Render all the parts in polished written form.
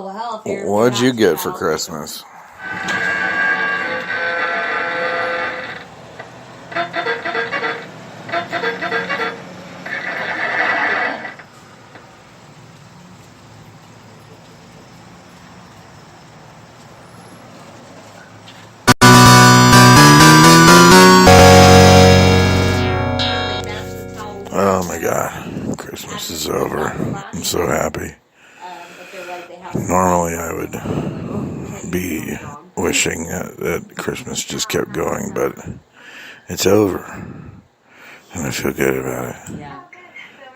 Oh, well, hell, if you're... What'd you get for Christmas? Oh my God, Christmas is over. I'm so happy. Normally I would be wishing that Christmas just kept going, but it's over. And I feel good about it. Yeah.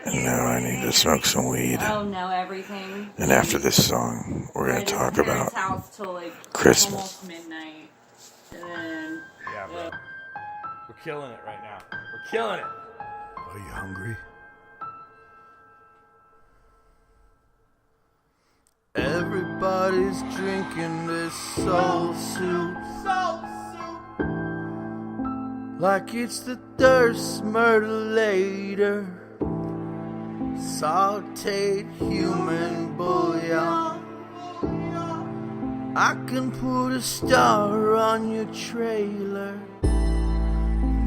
And now I need to smoke some weed. Oh no, everything. And after this song, we're going to talk about Christmas. Almost midnight. And then... Yeah, bro. We're killing it right now. We're killing it. Are you hungry? Everybody's drinking this soul soup. Like it's the thirst murder, sauteed human bouillon. I can put a star on your trailer.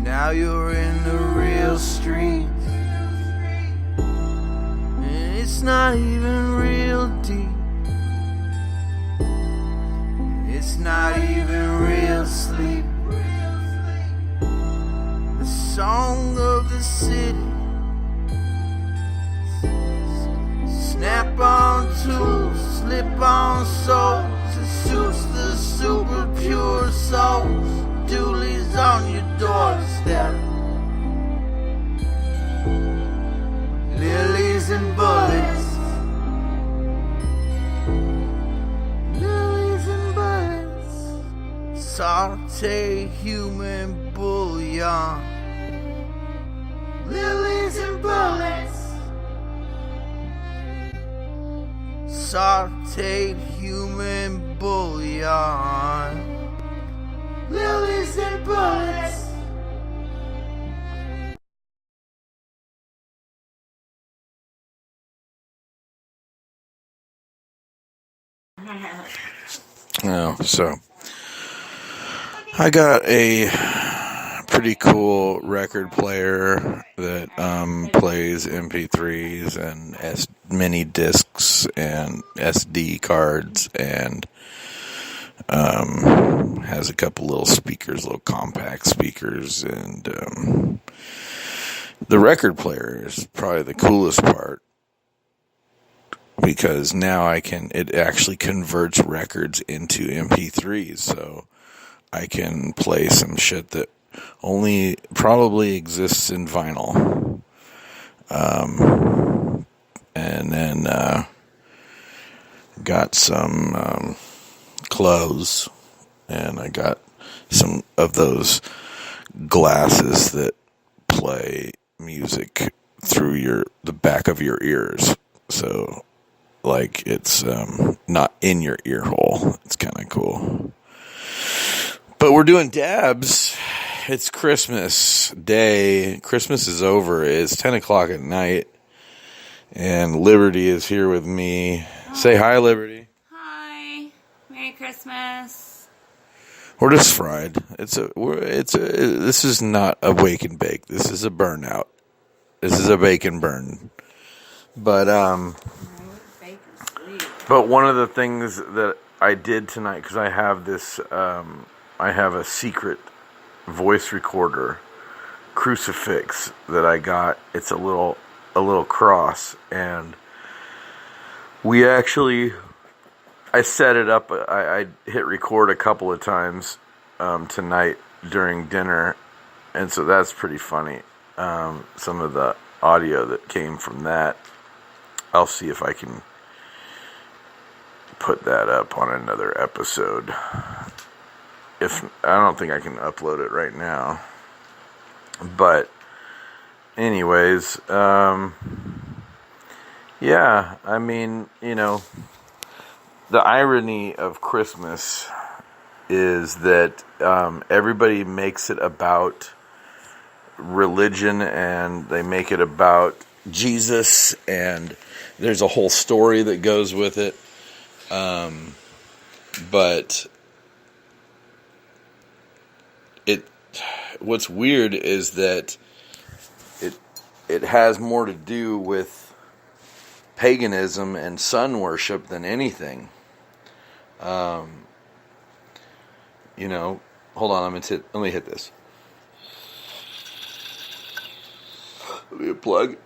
Now you're in the real street, and it's not even real deep. It's not even real sleep. The song of the city. Snap-on tools, slip-on souls. It suits the super pure souls. Doolies on your doorstep. Lilies and bullets. Saute human bouillon. Lilies and bullets. Sauteed human bouillon. Lilies and bullets. Oh, so I got a pretty cool record player that plays MP3s and mini discs and SD cards and has a couple little speakers, little compact speakers, and the record player is probably the coolest part because now it actually converts records into MP3s, so I can play some shit that only probably exists in vinyl. And then got some clothes, and I got some of those glasses that play music through the back of your ears. So, like, it's not in your ear hole. It's kind of cool. But we're doing dabs. It's Christmas Day. Christmas is over. It's 10 o'clock at night. And Liberty is here with me. Say hi, Liberty. Hi. Merry Christmas. We're just fried. This is not a wake and bake. This is a burnout. This is a bacon burn. But one of the things that I did tonight, because I have this, I have a secret voice recorder crucifix that I got. It's a little cross, and I set it up. I hit record a couple of times tonight during dinner, and so that's pretty funny. Some of the audio that came from that, I'll see if I can put that up on another episode. I don't think I can upload it right now. But anyways, yeah, I mean, the irony of Christmas is that everybody makes it about religion, and they make it about Jesus, and there's a whole story that goes with it. But what's weird is that it has more to do with paganism and sun worship than anything. Hold on, let me hit this. Let me plug.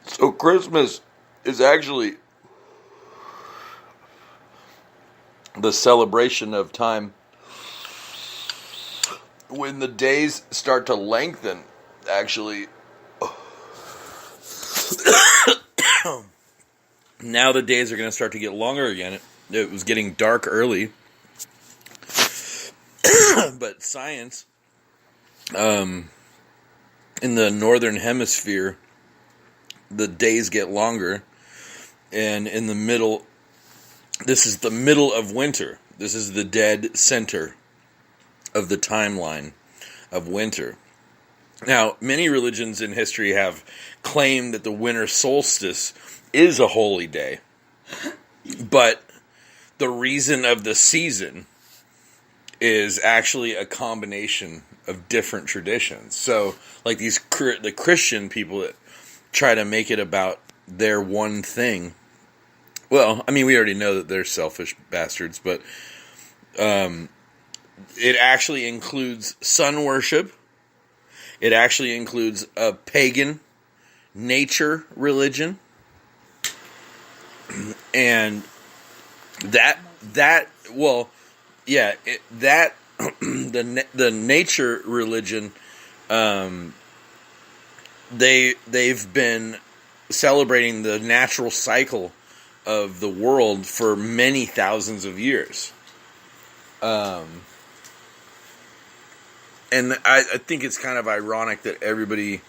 So Christmas is actually the celebration of time when the days start to lengthen, actually. Now the days are going to start to get longer again. It was getting dark early. But science, in the northern hemisphere, the days get longer. And in the middle, this is the middle of winter. This is the dead center of the timeline of winter. Now, many religions in history have claimed that the winter solstice is a holy day. But the reason of the season is actually a combination of different traditions. So, like the Christian people that try to make it about their one thing. Well, I mean, we already know that they're selfish bastards, but it actually includes sun worship. It actually includes a pagan nature religion. And the nature religion, they've been celebrating the natural cycle of the world for many thousands of years. And I think it's kind of ironic that everybody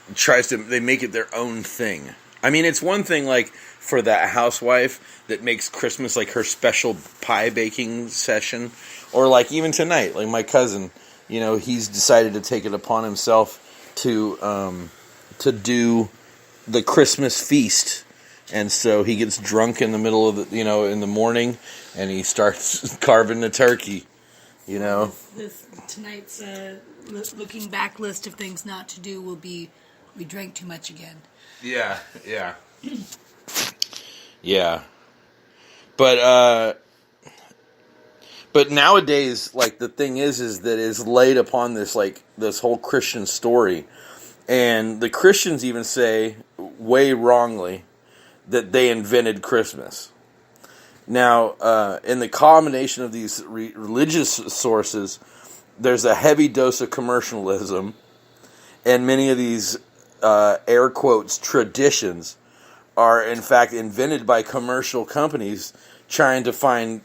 they make it their own thing. I mean, it's one thing, like, for that housewife that makes Christmas, like, her special pie baking session. Or, like, even tonight, like, my cousin, he's decided to take it upon himself to do the Christmas feast. And so he gets drunk in the middle of in the morning, and he starts carving the turkey, Tonight's looking back list of things not to do will be, we drank too much again. Yeah. Yeah. But nowadays, like, the thing is that it's laid upon this whole Christian story. And the Christians even say, way wrongly, that they invented Christmas. Now, in the combination of these religious sources, there's a heavy dose of commercialism, and many of these air quotes traditions are in fact invented by commercial companies trying to find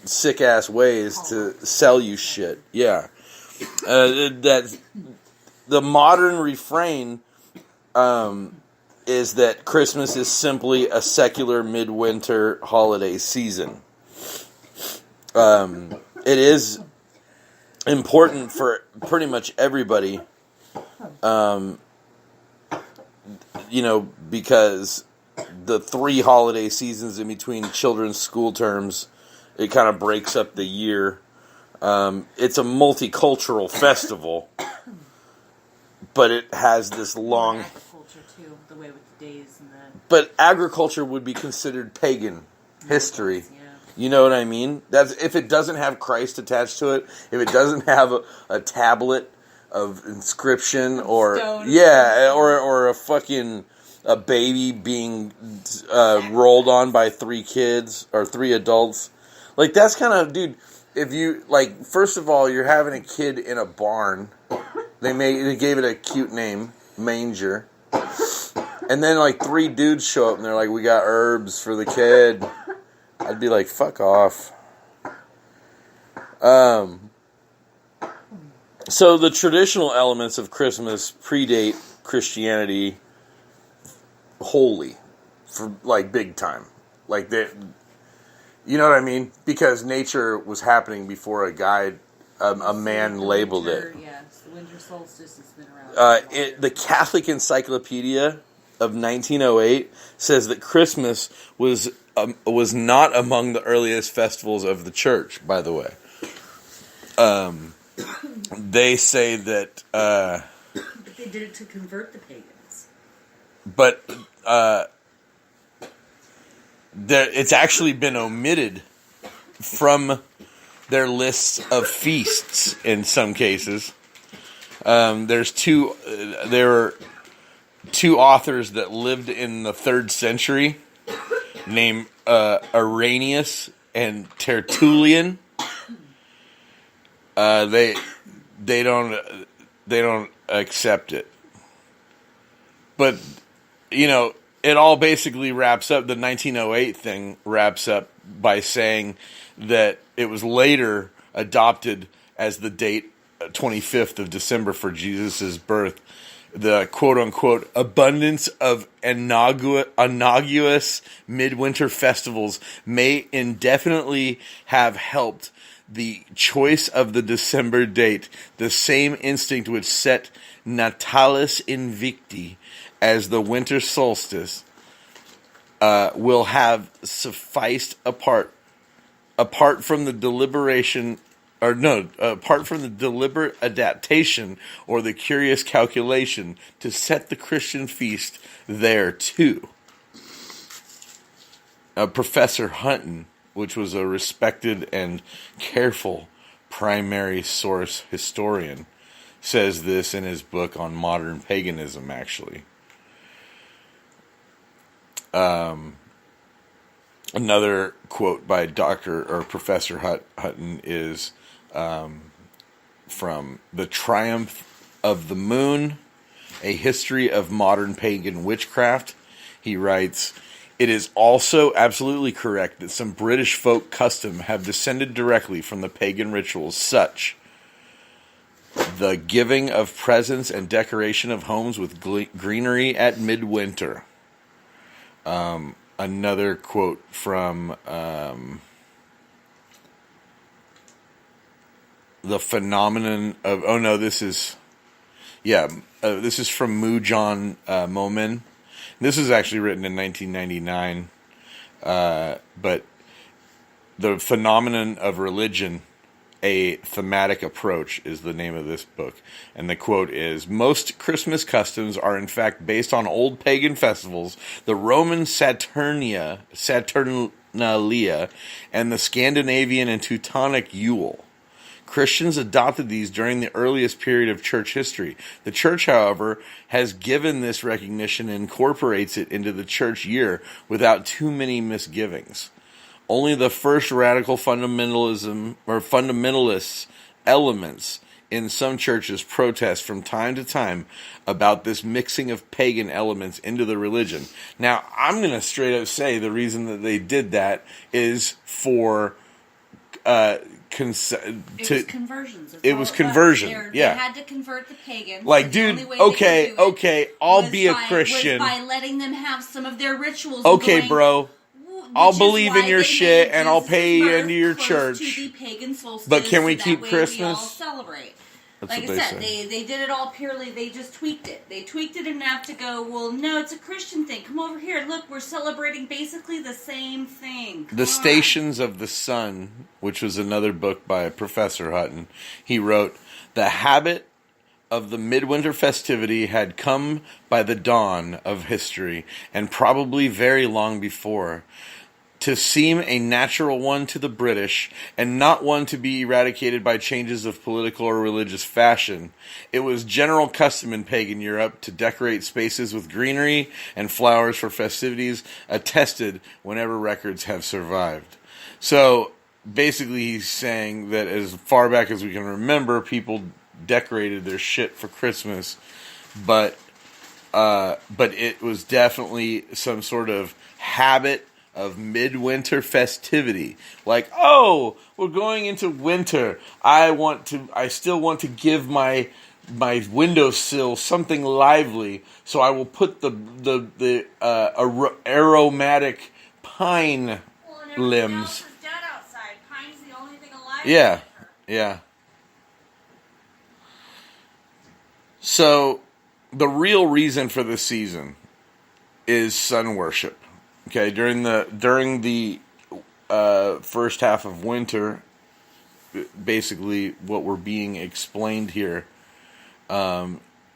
sick ass ways to sell you shit. Yeah, that the modern refrain is that Christmas is simply a secular midwinter holiday season. It is important for pretty much everybody, because the 3 holiday seasons in between children's school terms, it kind of breaks up the year. It's a multicultural festival, but it has this long... Agriculture, too, the way with the days and the... But agriculture would be considered pagan history. Yeah. You know what I mean? That's if it doesn't have Christ attached to it, if it doesn't have a tablet of inscription or Stone. or a baby being rolled on by 3 kids or 3 adults. Like, that's kind of, dude, if you, like, first of all, you're having a kid in a barn. They gave it a cute name, manger. And then, like, 3 dudes show up and they're like, we got herbs for the kid. I'd be like, fuck off. So the traditional elements of Christmas predate Christianity wholly, for, like, big time. Like, you know what I mean? Because nature was happening before a guy a man labeled it. Yes, the winter solstice has been around. The Catholic Encyclopedia of 1908 says that Christmas was not among the earliest festivals of the church. By the way, they say that. But they did it to convert the pagans. But it's actually been omitted from their lists of feasts in some cases. There were two authors that lived in the 3rd century named Irenaeus and Tertullian. They don't accept it. But it all basically wraps up. The 1908 thing wraps up by saying that it was later adopted as the date 25th of December for Jesus' birth. The quote-unquote abundance of innocuous midwinter festivals may indefinitely have helped the choice of the December date, the same instinct which set Natalis Invicti as the winter solstice will have sufficed apart from the deliberate adaptation or the curious calculation to set the Christian feast there too. Professor Hutton, which was a respected and careful primary source historian, says this in his book on modern paganism, actually. Another quote by Professor Hutton is from The Triumph of the Moon, A History of Modern Pagan Witchcraft. He writes, "It is also absolutely correct that some British folk custom have descended directly from the pagan rituals, such the giving of presents and decoration of homes with greenery at midwinter." Another quote from The Phenomenon of... Oh, no, this is from Mujan Momin. This is actually written in 1999. But The Phenomenon of Religion, A Thematic Approach is the name of this book. And the quote is, "Most Christmas customs are in fact based on old pagan festivals, the Roman Saturnalia, and the Scandinavian and Teutonic Yule. Christians adopted these during the earliest period of church history. The church, however, has given this recognition and incorporates it into the church year without too many misgivings. Only the first radical fundamentalist elements in some churches protest from time to time about this mixing of pagan elements into the religion." Now, I'm going to straight up say the reason that they did that is for conversions. It was conversion. Yeah, they had to convert the pagans. Like, dude, okay, I'll be a Christian. Was by letting them have some of their rituals. Okay, bro. I'll believe in your shit and I'll pay you into your church. To the pagan solstice, but can we so keep that way Christmas? We all celebrate. That's like what I said, say. they did it all purely. They just tweaked it. They tweaked it enough to go, well, no, it's a Christian thing. Come over here. Look, we're celebrating basically the same thing. The Stations of the Sun, which was another book by Professor Hutton, he wrote, "The habit of the midwinter festivity had come by the dawn of history, and probably very long before, to seem a natural one to the British, and not one to be eradicated by changes of political or religious fashion. It was general custom in pagan Europe to decorate spaces with greenery and flowers for festivities, attested whenever records have survived." So, basically he's saying that as far back as we can remember, people decorated their shit for Christmas, but it was definitely some sort of habit of midwinter festivity. Like, oh, we're going into winter. I still want to give my windowsill something lively, so I will put the aromatic pine limbs. Else is dead outside. Pine's the only thing alive. Yeah. So, the real reason for this season is sun worship. Okay, during the first half of winter, basically what we're being explained here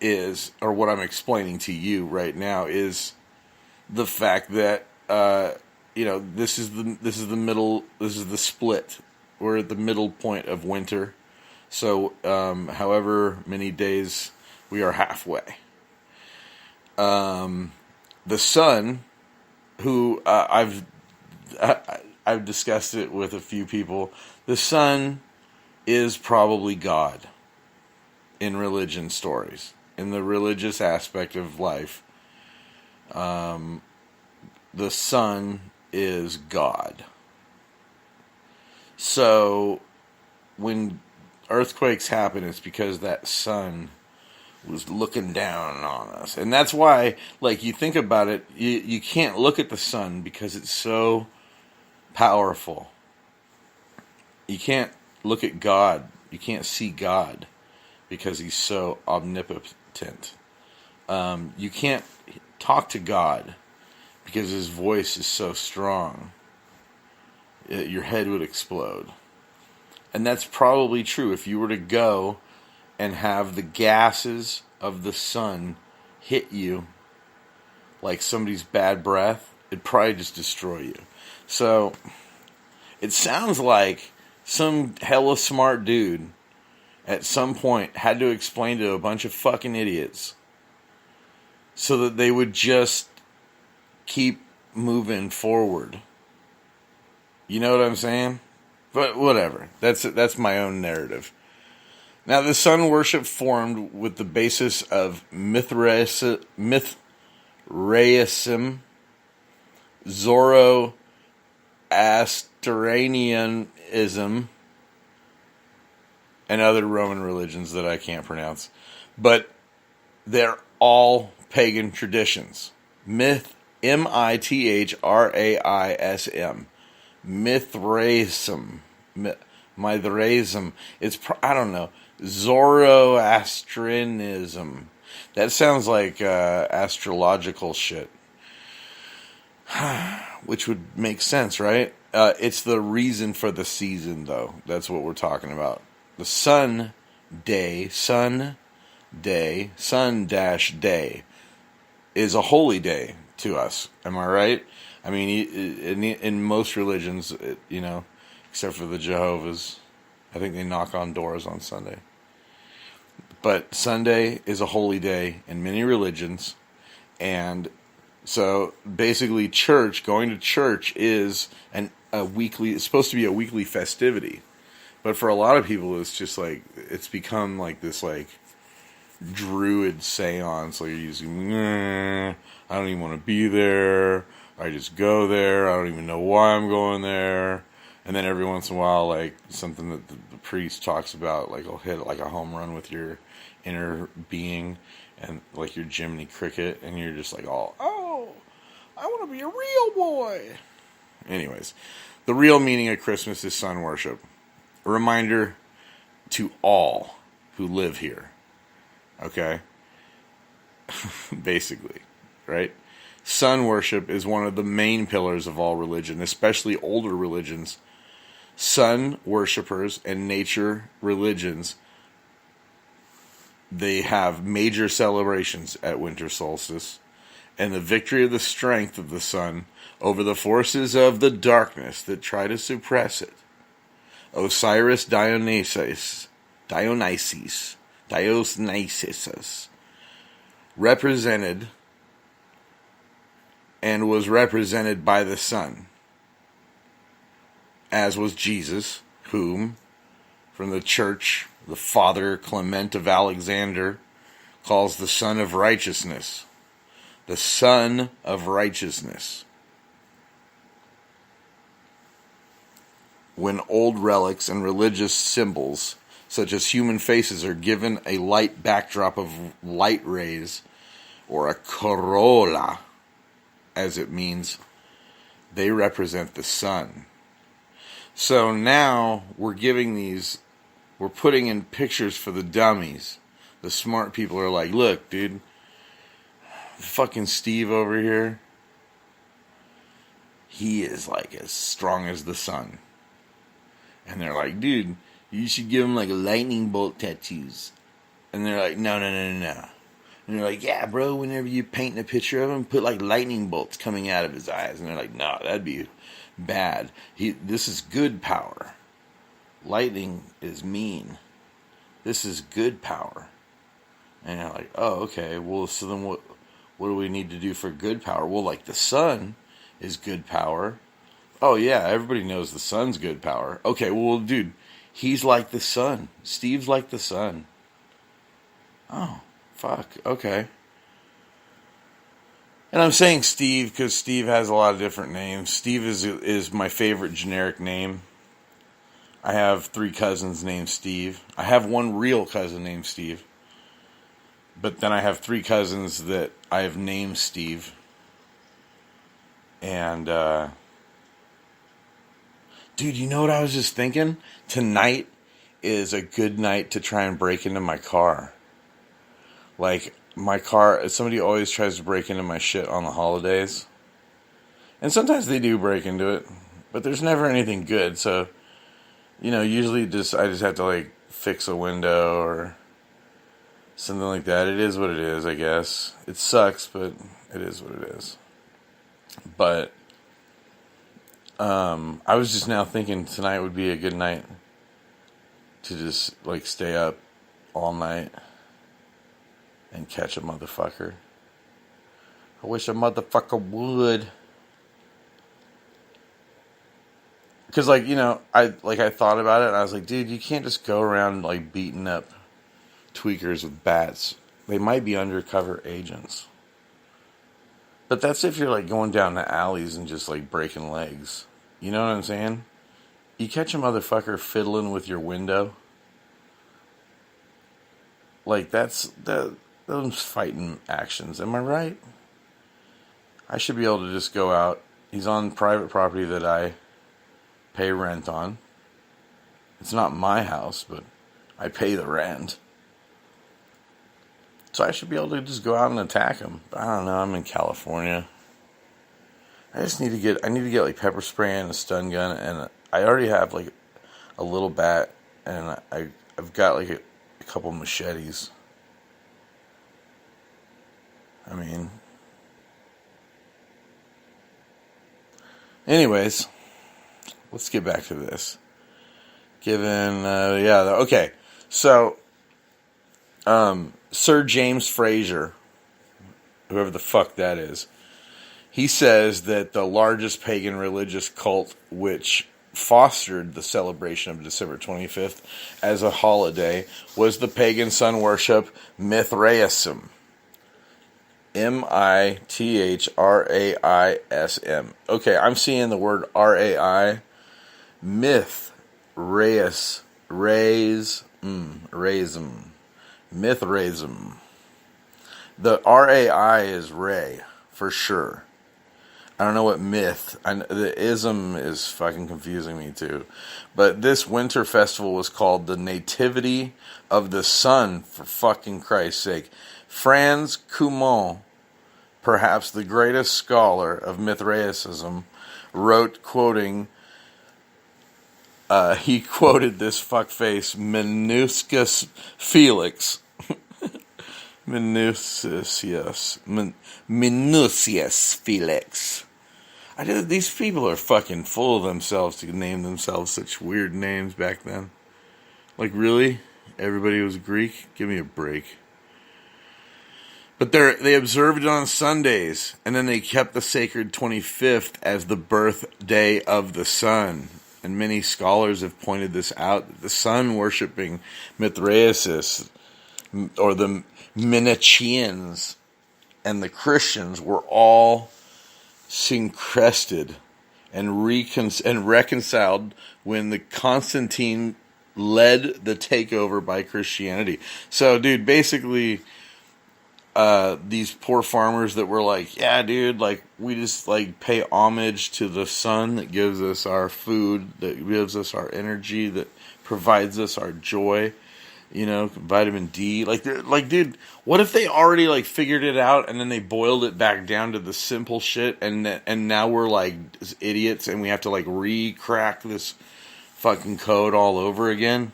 is, or what I'm explaining to you right now, is the fact that this is the split. We're at the middle point of winter, so however many days we are halfway. The sun, who I've discussed it with a few people, the sun is probably God in religion stories, in the religious aspect of life. The sun is God. So when earthquakes happen, it's because that sun was looking down on us. And that's why, like, you think about it, you can't look at the sun because it's so powerful. You can't look at God. You can't see God because he's so omnipotent. You can't talk to God because his voice is so strong. Your head would explode. And that's probably true. If you were to go and have the gases of the sun hit you like somebody's bad breath, it'd probably just destroy you. So, it sounds like some hella smart dude at some point had to explain to a bunch of fucking idiots so that they would just keep moving forward. You know what I'm saying? But whatever. That's my own narrative. Now, the sun worship formed with the basis of Mithraism, Zoroastrianism, and other Roman religions that I can't pronounce. But they're all pagan traditions. Mithraism. Mithraism. Mithraism. It's, I don't know. Zoroastrianism. That sounds like astrological shit. Which would make sense, right? It's the reason for the season, though. That's what we're talking about. The sun day is a holy day to us. Am I right? I mean, in most religions, except for the Jehovah's, I think they knock on doors on Sunday. But Sunday is a holy day in many religions, and so basically, going to church is it's supposed to be a weekly festivity. But for a lot of people, it's just like, it's become like this like druid seance. Like, you're using, I don't even want to be there. I just go there. I don't even know why I'm going there. And then every once in a while, like, something that the priest talks about, like, he'll hit like a home run with your inner being, and like your Jiminy Cricket, and you're just like, oh, I want to be a real boy. Anyways, the real meaning of Christmas is sun worship. A reminder to all who live here. Okay? Basically, right? Sun worship is one of the main pillars of all religion, especially older religions. Sun worshippers and nature religions, they have major celebrations at winter solstice, and the victory of the strength of the sun over the forces of the darkness that try to suppress it. Osiris Dionysus, represented and was represented by the sun, as was Jesus, whom, from the church, the Father Clement of Alexander calls the Son of Righteousness. The Son of Righteousness. When old relics and religious symbols, such as human faces, are given a light backdrop of light rays, or a corolla, as it means, they represent the sun. So now we're putting in pictures for the dummies, The smart people are like, look, dude, fucking Steve over here, he is like as strong as the sun. And they're like, dude, you should give him like a lightning bolt tattoos. And they're like, no. And they're like, yeah, bro, whenever you paint a picture of him, put like lightning bolts coming out of his eyes. And they're like, no, that'd be bad. This is good power. Lightning is mean. This is good power. And they're like, oh, okay, well, so then what do we need to do for good power? Well, like the sun is good power. Oh, yeah, everybody knows the sun's good power. Okay, well, dude, he's like the sun. Steve's like the sun. Oh, fuck, okay. And I'm saying Steve because Steve has a lot of different names. Steve is my favorite generic name. I have 3 cousins named Steve. I have 1 real cousin named Steve. But then I have 3 cousins that I have named Steve. And, dude, you know what I was just thinking? Tonight is a good night to try and break into my car. Like, my car, somebody always tries to break into my shit on the holidays. And sometimes they do break into it. But there's never anything good, so, you know, usually I just have to, like, fix a window or something like that. It is what it is, I guess. It sucks, but it is what it is. But I was just now thinking tonight would be a good night to just, like, stay up all night and catch a motherfucker. I wish a motherfucker would. Because, like, you know, I thought about it and I was like, dude, you can't just go around, like, beating up tweakers with bats. They might be undercover agents. But that's if you're, like, going down the alleys and just, like, breaking legs. You know what I'm saying? You catch a motherfucker fiddling with your window. Like, those fighting actions. Am I right? I should be able to just go out. He's on private property that I pay rent on. It's not my house, but I pay the rent. So I should be able to just go out and attack him. But I don't know, I'm in California. I need to get like pepper spray and a stun gun, and I already have like a little bat, and I've got like a couple machetes. I mean, anyways, let's get back to this. Okay, so Sir James Fraser, whoever the fuck that is, he says that the largest pagan religious cult which fostered the celebration of December 25th as a holiday was the pagan sun worship Mithraism. Mithraism. Okay, I'm seeing the word Rai. Mithraism. The Rai is Ray, for sure. I don't know what myth. The ism is fucking confusing me too. But this winter festival was called the Nativity of the Sun, for fucking Christ's sake. Franz Cumont, perhaps the greatest scholar of Mithraism, wrote, quoting, he quoted this fuckface Minucius Felix. Minucius Felix. These people are fucking full of themselves to name themselves such weird names back then. Like, really? Everybody was Greek? Give me a break. But they observed it on Sundays, and then they kept the sacred 25th as the birthday of the sun. And many scholars have pointed this out, that the sun-worshipping Mithraicists, or the Manichaeans, and the Christians were all syncrested and reconciled when the Constantine led the takeover by Christianity. So, dude, basically, these poor farmers that were like, yeah, dude, like, we just, like, pay homage to the sun that gives us our food, that gives us our energy, that provides us our joy. vitamin D. Like, dude, what if they already like figured it out and then they boiled it back down to the simple shit, and now we're like idiots and we have to like re-crack this fucking code all over again?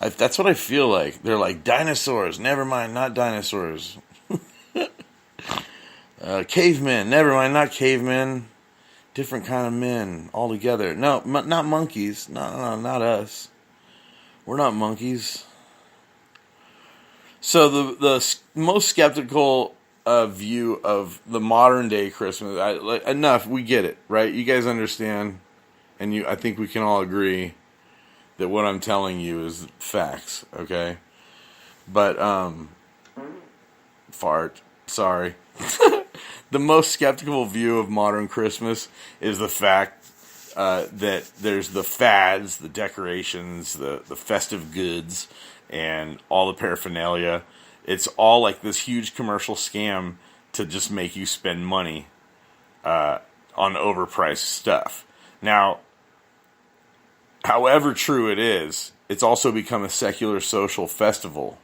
That's what I feel like. They're like, dinosaurs, never mind, not dinosaurs. Cavemen, never mind, not cavemen. Different kind of men altogether. No, not monkeys. No, not us. We're not monkeys. So the most skeptical view of the modern day Christmas, enough, we get it, right? You guys understand, and I think we can all agree that what I'm telling you is facts, okay? But fart. Sorry. The most skeptical view of modern Christmas is the fact that there's the fads, the decorations, the festive goods, and all the paraphernalia. It's all like this huge commercial scam to just make you spend money on overpriced stuff. Now, however true it is, it's also become a secular social festival.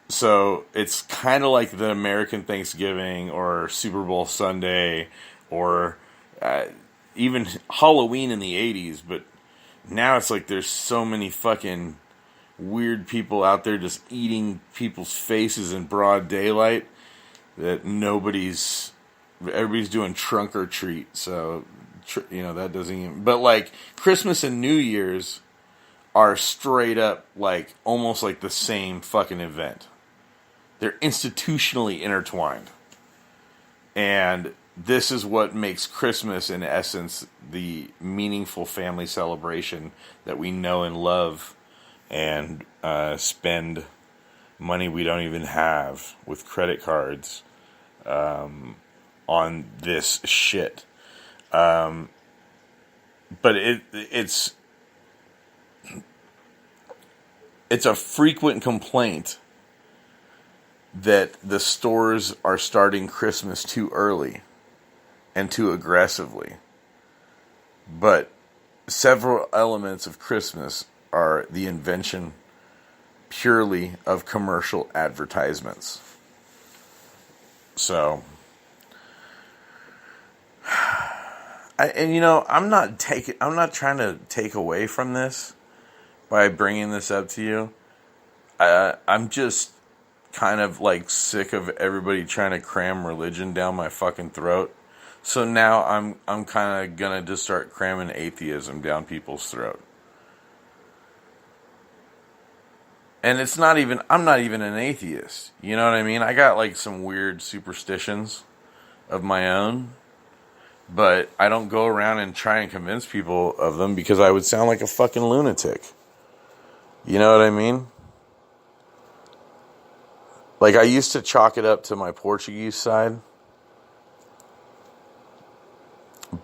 So it's kind of like the American Thanksgiving or Super Bowl Sunday or even Halloween in the 80s. But now it's like there's so many fucking weird people out there just eating people's faces in broad daylight that everybody's doing trunk or treat. So, that doesn't even... But like Christmas and New Year's are straight up like almost like the same fucking event. They're institutionally intertwined. And this is what makes Christmas, in essence, the meaningful family celebration that we know and love and spend money we don't even have with credit cards on this shit. But it's a frequent complaint that the stores are starting Christmas too early and too aggressively. But several elements of Christmas are the invention purely of commercial advertisements. So, I'm not trying to take away from this by bringing this up to you. I'm just kind of like sick of everybody trying to cram religion down my fucking throat. So now I'm kind of gonna just start cramming atheism down people's throat. And I'm not even an atheist. You know what I mean? I got like some weird superstitions of my own, but I don't go around and try and convince people of them because I would sound like a fucking lunatic. You know what I mean? Like, I used to chalk it up to my Portuguese side,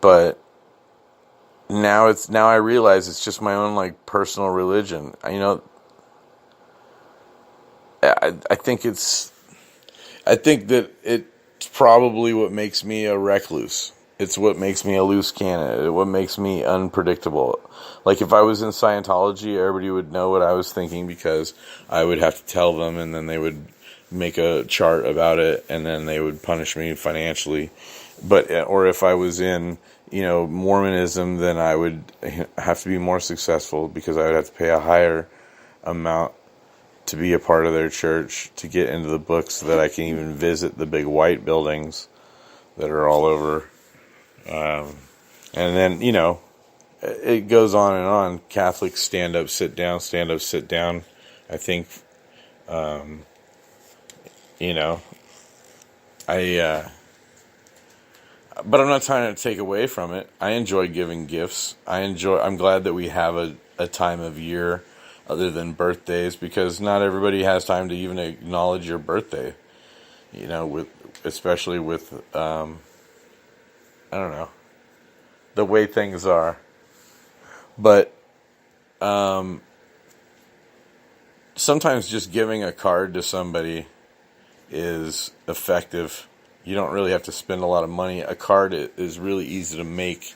but now I realize it's just my own like personal religion. I think that it's probably what makes me a recluse. It's what makes me a loose cannon. It's what makes me unpredictable. Like, if I was in Scientology, everybody would know what I was thinking because I would have to tell them, and then they would make a chart about it, and then they would punish me financially. Or if I was in, Mormonism, then I would have to be more successful because I would have to pay a higher amount to be a part of their church to get into the books so that I can even visit the big white buildings that are all over. And then, it goes on and on. Catholics stand up, sit down, stand up, sit down. I think, but I'm not trying to take away from it. I enjoy giving gifts. I'm glad that we have a time of year other than birthdays, because not everybody has time to even acknowledge your birthday. Especially with, I don't know, the way things are. But, sometimes just giving a card to somebody is effective. You don't really have to spend a lot of money. A card is really easy to make.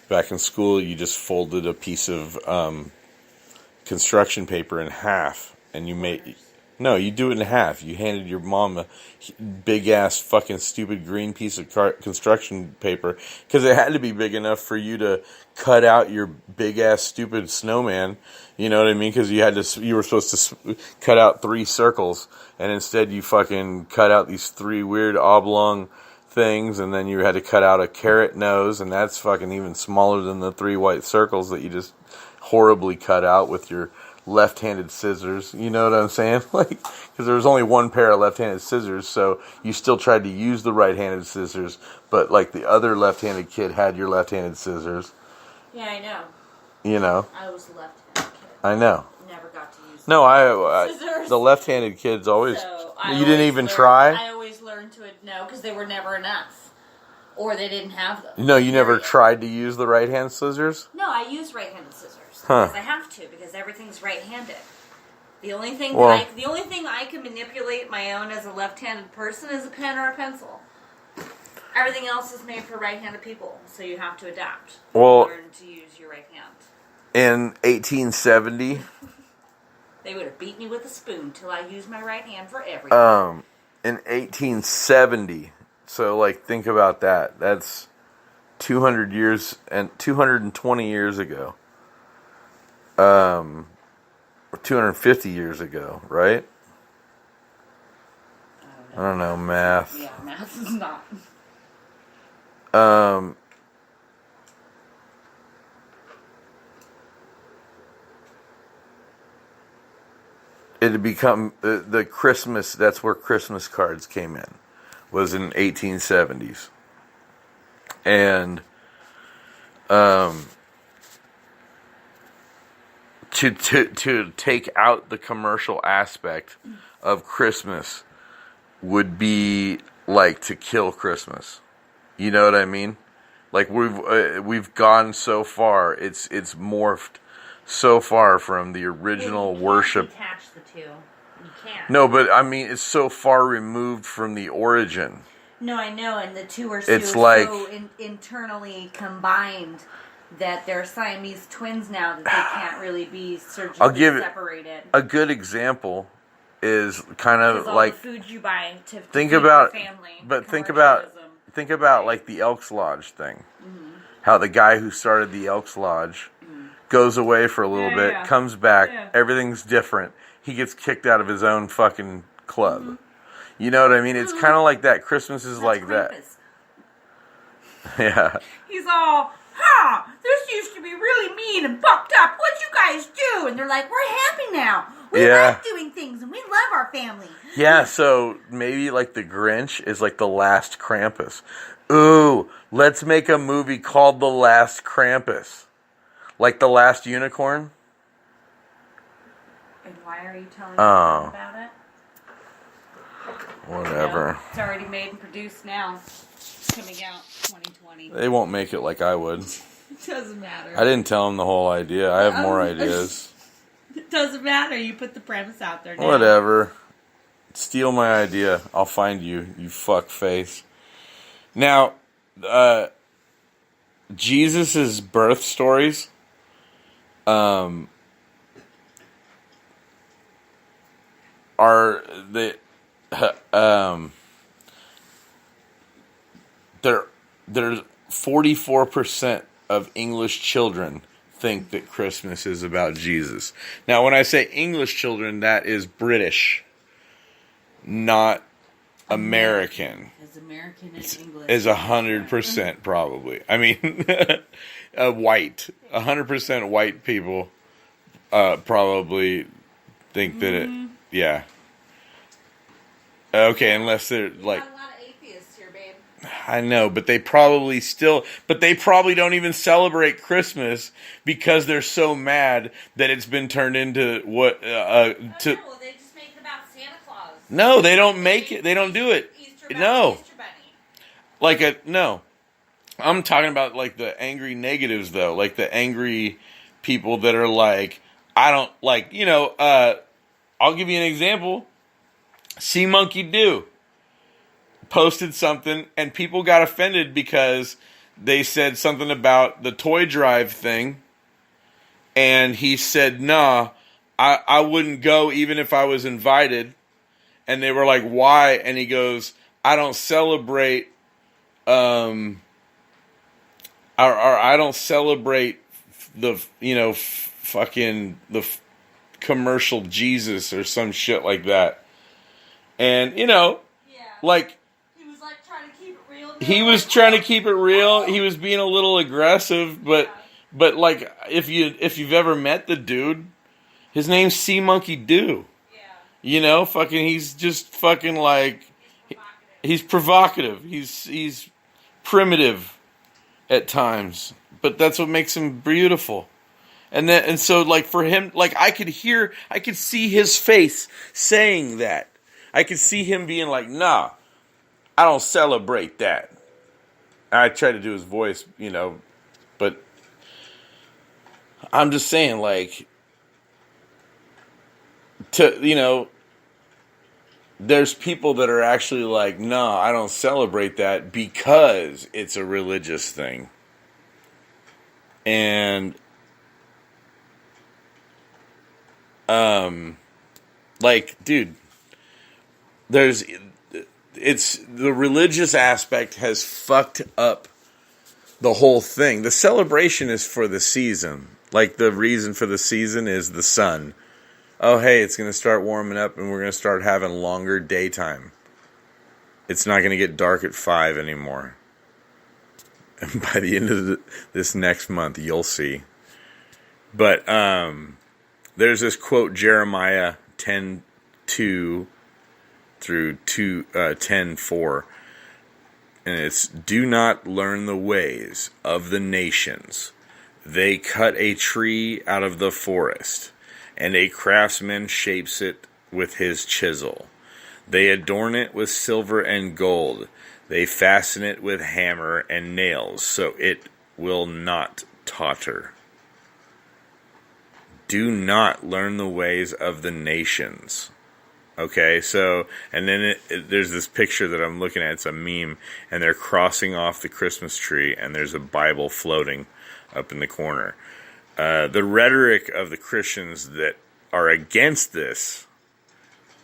Back in school, you just folded a piece of construction paper in half, and you made. No, you do it in half. You handed your mom a big ass fucking stupid green piece of construction paper because it had to be big enough for you to cut out your big ass stupid snowman. You know what I mean? Because you were supposed to cut out 3 circles, and instead you fucking cut out these 3 weird oblong things, and then you had to cut out a carrot nose, and that's fucking even smaller than the 3 white circles that you just horribly cut out with your left-handed scissors. You know what I'm saying? Like, because there was only one pair of left-handed scissors, so you still tried to use the right-handed scissors, but like the other left-handed kid had your left-handed scissors. Yeah, I know. You know. I was a left-handed kid. I know. Never got to use No, the left-handed kids always. So you didn't even try? I always learned to no, because they were never enough, or they didn't have them. No, you never tried to use the right-hand scissors? No, I use right-handed scissors. Huh. Because I have to, because everything's right-handed. The only thing I can manipulate my own as a left-handed person is a pen or a pencil. Everything else is made for right-handed people, so you have to adapt. Well, learn to use your right hand. In 1870, they would have beat me with a spoon till I used my right hand for everything. In 1870, so like think about that. That's 200 years and 220 years ago. Or 250 years ago, right? I don't know, math. Yeah, math is not. It had become the Christmas. That's where Christmas cards came in. Was in 1870s, and to take out the commercial aspect of Christmas would be like to kill Christmas. You know what I mean? Like we've gone so far. It's morphed so far from the original worship. Detach the two. You can't. No, but I mean, it's so far removed from the origin. No, I know, and the two are so internally combined that they're Siamese twins now that they can't really be surgically separated. A good example is kind of all like the food you buy to think feed about, your family. but think about like the Elks Lodge thing. Mm-hmm. How the guy who started the Elks Lodge goes away for a little bit, comes back, everything's different. He gets kicked out of his own fucking club. Mm-hmm. You know what I mean? It's kind of like that. Christmas is like Krampus. That. Yeah. He's all, this used to be really mean and fucked up. What'd you guys do? And they're like, we're happy now. We like doing things and we love our family. Yeah, so maybe like the Grinch is like the last Krampus. Ooh, let's make a movie called The Last Krampus. Like The Last Unicorn? And why are you telling me about it? Whatever. It's already made and produced now. It's coming out 2020. They won't make it like I would. It doesn't matter. I didn't tell them the whole idea. I have more ideas. It doesn't matter. You put the premise out there now. Whatever. Steal my idea. I'll find you, you fuck face. Now, Jesus' birth stories are the there's 44% of English children think that Christmas is about Jesus. Now, when I say English children, that is British, not American. As American as English. Is 100% probably. I mean, white. 100% white people probably think that it. Yeah. Okay, unless they're like. Got a lot of atheists here, babe. I know, but they probably don't even celebrate Christmas because they're so mad that it's been turned into what well, they just make it about Santa Claus. No, they don't make it. They don't do it. No. Easter Bunny. No. I'm talking about like the angry negatives though, like the angry people that are like, I don't like, I'll give you an example. Sea Monkey Do posted something and people got offended because they said something about the toy drive thing And he said, nah, I wouldn't go even if I was invited. And they were like, why? And he goes, I don't celebrate, or I don't celebrate the, fucking the commercial Jesus or some shit like that. And, like, he was like trying to keep it real. He was trying to keep it real. He was being a little aggressive, but like if you've ever met the dude, his name's Sea Monkey Doo. Yeah. Fucking he's just fucking like he's provocative. He's primitive at times, but that's what makes him beautiful. And so like for him, like I could see his face saying that. I could see him being like, "Nah, I don't celebrate that." I tried to do his voice, but I'm just saying, like, there's people that are actually like, no, I don't celebrate that because it's a religious thing. And, like, dude, it's the religious aspect has fucked up the whole thing. The celebration is for the season. Like, the reason for the season is the sun. Oh, hey, it's going to start warming up and we're going to start having longer daytime. It's not going to get dark at 5 anymore. And by the end of this next month, you'll see. But there's this quote, Jeremiah 10:2 through 10:4. And it's, do not learn the ways of the nations. They cut a tree out of the forest, and a craftsman shapes it with his chisel. They adorn it with silver and gold. They fasten it with hammer and nails, so it will not totter. Do not learn the ways of the nations. Okay, so, and then there's this picture that I'm looking at, it's a meme, and they're crossing off the Christmas tree, and there's a Bible floating up in the corner. The rhetoric of the Christians that are against this,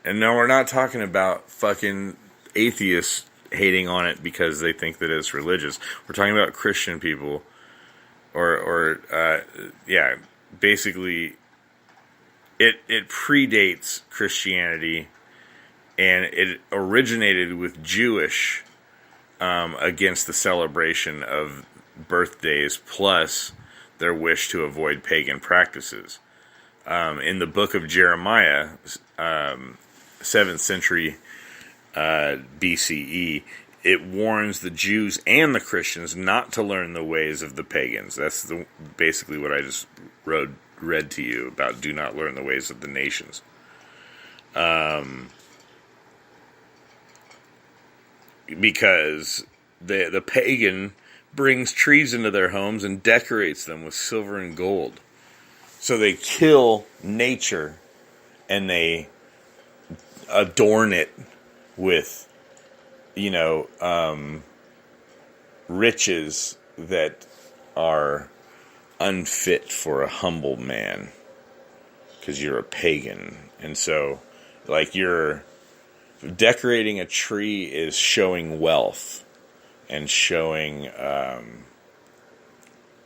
and no, we're not talking about fucking atheists hating on it because they think that it's religious. We're talking about Christian people, basically, it predates Christianity, and it originated with Jewish against the celebration of birthdays, plus their wish to avoid pagan practices. In the book of Jeremiah, 7th century BCE, it warns the Jews and the Christians not to learn the ways of the pagans. That's basically what I just read to you about, do not learn the ways of the nations. Because the pagan brings trees into their homes and decorates them with silver and gold. So they kill nature and they adorn it with, riches that are unfit for a humble man because you're a pagan. And so, like, you're decorating a tree is showing wealth and showing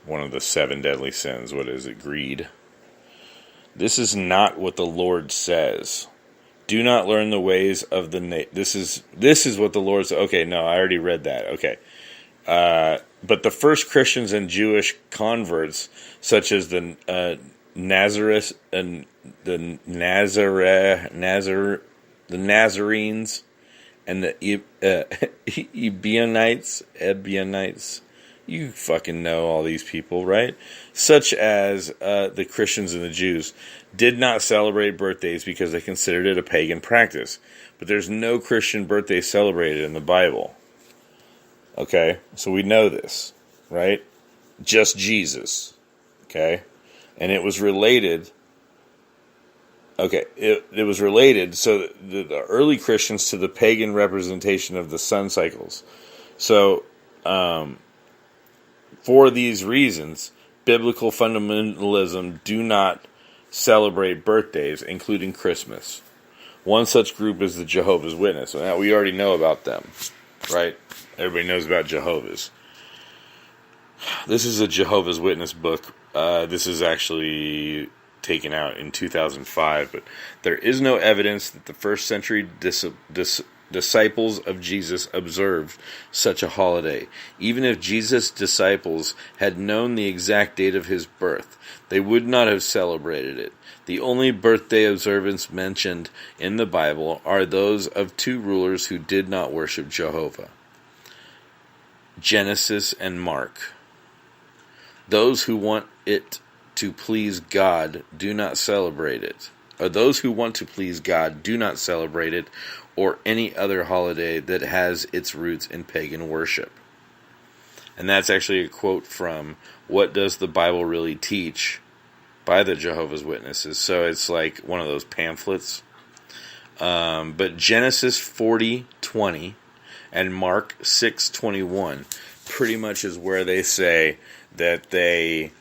one of the 7 deadly sins. What is it? Greed. This is not what the Lord says. Do not learn the ways of the This is what the Lord says. Okay, no, I already read that. Okay. But the first Christians and Jewish converts, such as the Nazarenes and the Ebionites, you fucking know all these people, right? Such as the Christians and the Jews did not celebrate birthdays because they considered it a pagan practice. But there's no Christian birthday celebrated in the Bible. Okay? So we know this, right? Just Jesus. Okay? And it was related. Okay, it was related, so the early Christians, to the pagan representation of the sun cycles. So, for these reasons, biblical fundamentalism do not celebrate birthdays, including Christmas. One such group is the Jehovah's Witness. Now, we already know about them, right? Everybody knows about Jehovah's. This is a Jehovah's Witness book. This is actually taken out in 2005, but there is no evidence that the first century disciples of Jesus observed such a holiday. Even if Jesus' disciples had known the exact date of his birth, they would not have celebrated it. The only birthday observance mentioned in the Bible are those of two rulers who did not worship Jehovah: Genesis and Mark. Those who want it to please God do not celebrate it. Or those who want to please God do not celebrate it, or any other holiday that has its roots in pagan worship. And that's actually a quote from What Does the Bible Really Teach? By the Jehovah's Witnesses. So it's like one of those pamphlets. But Genesis 40:20 and Mark 6:21 pretty much is where they say that they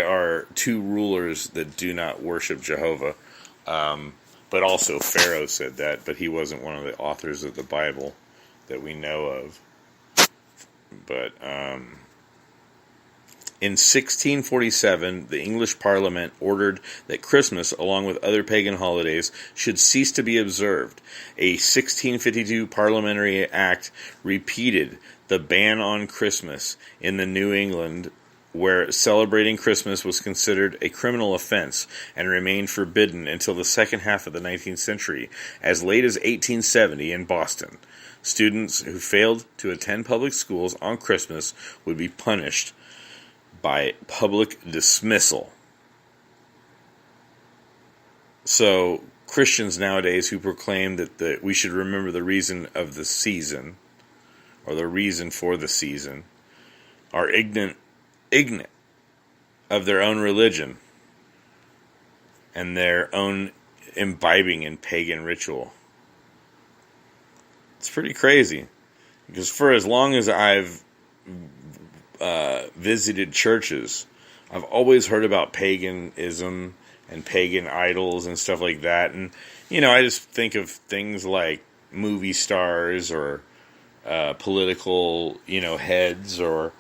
are two rulers that do not worship Jehovah. But also Pharaoh said that, but he wasn't one of the authors of the Bible that we know of. But in 1647, the English Parliament ordered that Christmas, along with other pagan holidays, should cease to be observed. A 1652 Parliamentary Act repeated the ban on Christmas in the New England, where celebrating Christmas was considered a criminal offense and remained forbidden until the second half of the 19th century. As late as 1870 in Boston, students who failed to attend public schools on Christmas would be punished by public dismissal. So Christians nowadays who proclaim that we should remember the reason of the season, or the reason for the season, are ignorant of their own religion and their own imbibing in pagan ritual. It's pretty crazy, because for as long as I've visited churches, I've always heard about paganism and pagan idols and stuff like that. And, I just think of things like movie stars or political, heads, or,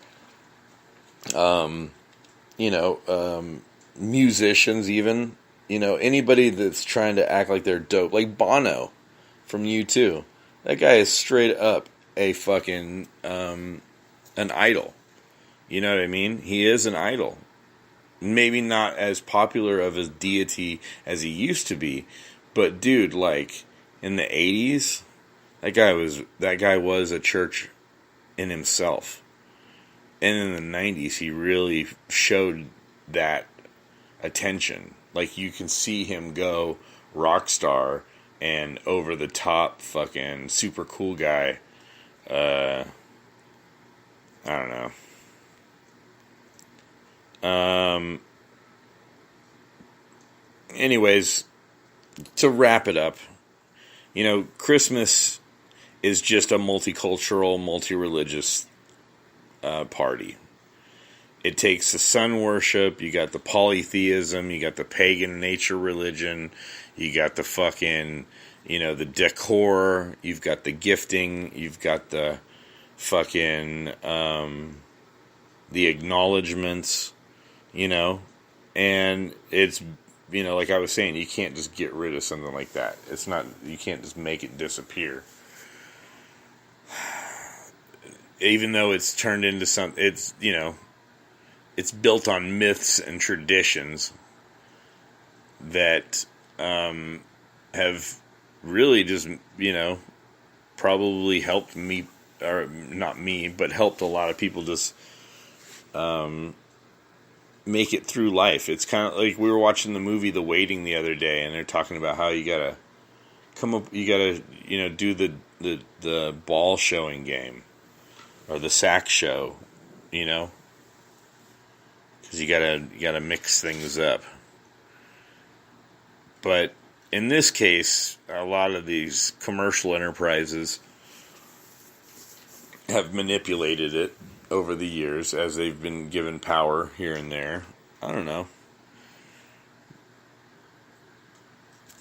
musicians even. Anybody that's trying to act like they're dope. Like Bono from U2. That guy is straight up a fucking, an idol. You know what I mean? He is an idol. Maybe not as popular of a deity as he used to be, but dude, like in the 80s, that guy was a church in himself. And in the 90s, he really showed that attention. Like, you can see him go rock star and over the top fucking super cool guy. I don't know. Anyways, to wrap it up, Christmas is just a multicultural, multi-religious party. It takes the sun worship, you got the polytheism, you got the pagan nature religion, you got the fucking, the decor, you've got the gifting, you've got the fucking, the acknowledgements, and it's, like I was saying, you can't just get rid of something like that. It's not, you can't just make it disappear. Even though it's turned into something, it's, it's built on myths and traditions that have really just, probably helped me, or not me, but helped a lot of people just make it through life. It's kind of like we were watching the movie The Waiting the other day, and they're talking about how you gotta do the ball showing game or the sack show, because you gotta mix things up. But in this case, a lot of these commercial enterprises have manipulated it over the years as they've been given power here and there. I don't know.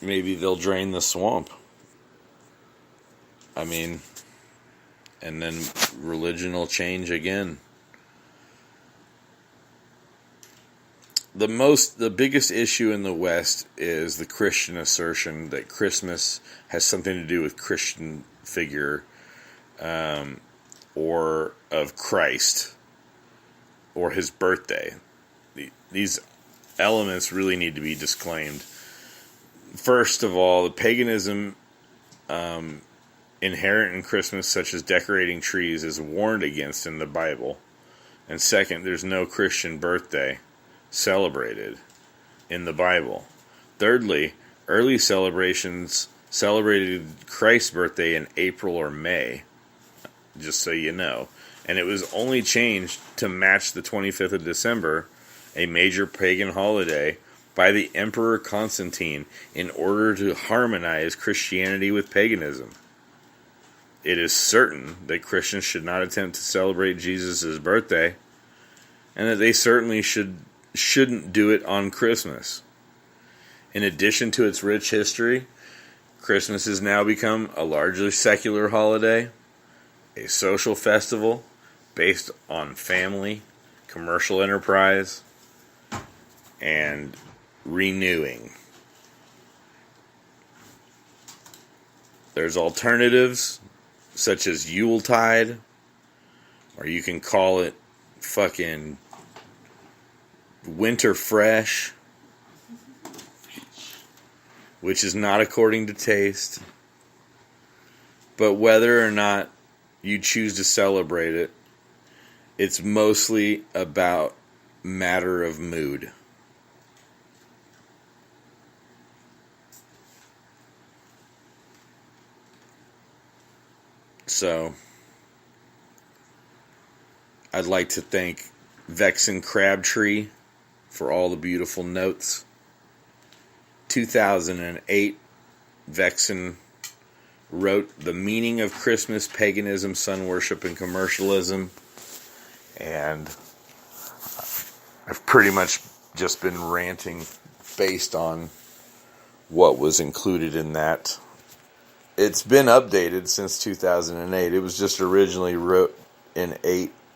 Maybe they'll drain the swamp. I mean, and then religion will change again. The biggest issue in the West is the Christian assertion that Christmas has something to do with Christian figure, or of Christ, or his birthday. These elements really need to be disclaimed. First of all, the paganism inherent in Christmas, such as decorating trees, is warned against in the Bible. And second, there's no Christian birthday celebrated in the Bible. Thirdly, early celebrations celebrated Christ's birthday in April or May, just so you know. And it was only changed to match the 25th of December, a major pagan holiday, by the Emperor Constantine in order to harmonize Christianity with paganism. It is certain that Christians should not attempt to celebrate Jesus' birthday, and that they certainly shouldn't do it on Christmas. In addition to its rich history, Christmas has now become a largely secular holiday, a social festival based on family, commercial enterprise, and renewing. There's alternatives such as Yuletide, or you can call it fucking Winter Fresh, which is not according to taste. But whether or not you choose to celebrate it, it's mostly about matter of mood. So, I'd like to thank Vexen Crabtree for all the beautiful notes. 2008, Vexen wrote The Meaning of Christmas, Paganism, Sun Worship, and Commercialism. And I've pretty much just been ranting based on what was included in that. It's been updated since 2008. It was just originally wrote in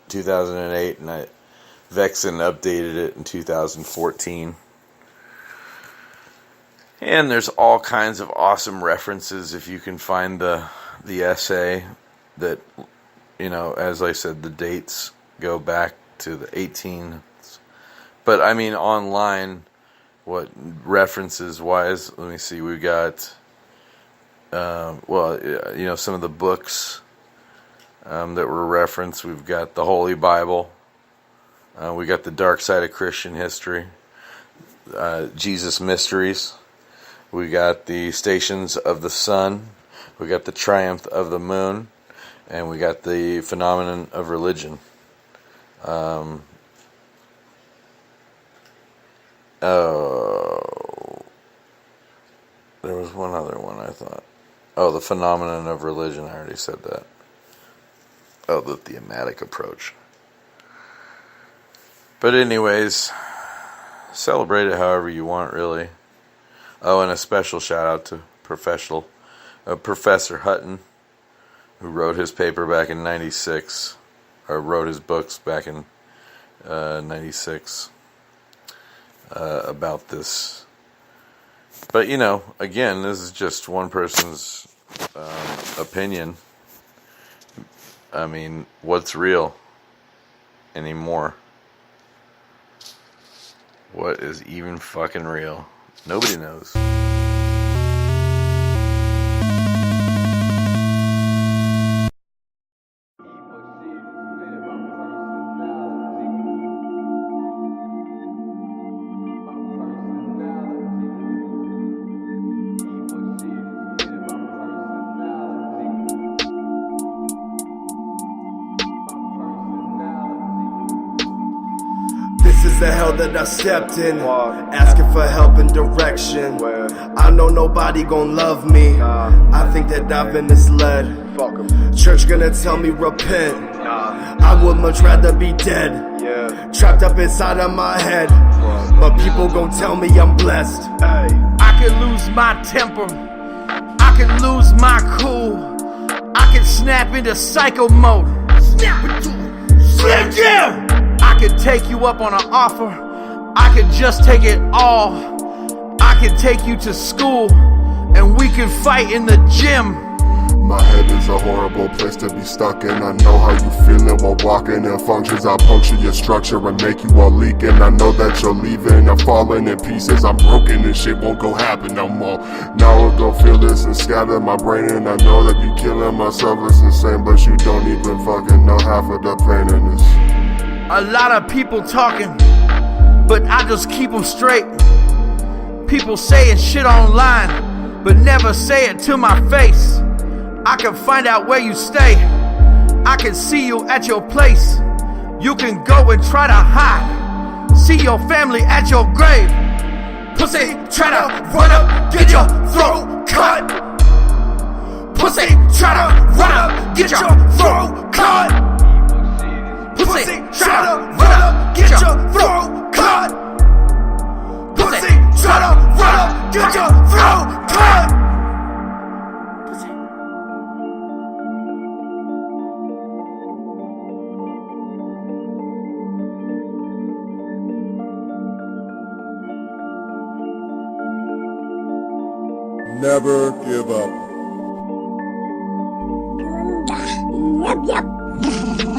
2008, and Vexen updated it in 2014. And there's all kinds of awesome references if you can find the essay that, you know, as I said, the dates go back to the 18th. But I mean, online, what references wise, let me see, we got, you know, some of the books that were referenced. We've got the Holy Bible. We got the Dark Side of Christian History, Jesus Mysteries. We got the Stations of the Sun. We got the Triumph of the Moon. And we got the Phenomenon of Religion. There was one other one I thought. Oh, the Phenomenon of Religion. I already said that. Oh, the thematic approach. But anyways, celebrate it however you want, really. Oh, and a special shout out to Professor Hutton, who wrote his paper back in 96, or wrote his books back in 96 about this. But, you know, again, this is just one person's opinion. I mean, what's real anymore? What is even fucking real? Nobody knows. This is the hell that I stepped in, asking for help and direction. I know nobody gon' love me. I I think that I've been misled. Fuck 'em. Church gonna tell me repent. Nah. I would much rather be dead. Yeah. Trapped up inside of my head. But people gon' tell me I'm blessed. Hey. I can lose my temper. I can lose my cool. I can snap into psycho mode. Snap into Slim Jim! I can take you up on an offer. I can just take it all. I can take you to school and we can fight in the gym. My head is a horrible place to be stuck in. I know how you feelin' while walking in functions. I'll puncture your structure and make you all leaking. I know that you're leaving, I'm falling in pieces. I'm broken and shit won't go happen no more. Now I'll go feel this and scatter my brain. And I know that you killing myself, it's insane. But you don't even fucking know half of the pain in this. A lot of people talking, but I just keep them straight. People saying shit online, but never say it to my face. I can find out where you stay. I can see you at your place. You can go and try to hide. See your family at your grave. Pussy, try to run up, get your throat cut. Pussy, try to run up, get your throat cut. Pussy, try to run up, get your throat cut. Pussy, try to run up, get your throat cut. Never give up. Yep, yep.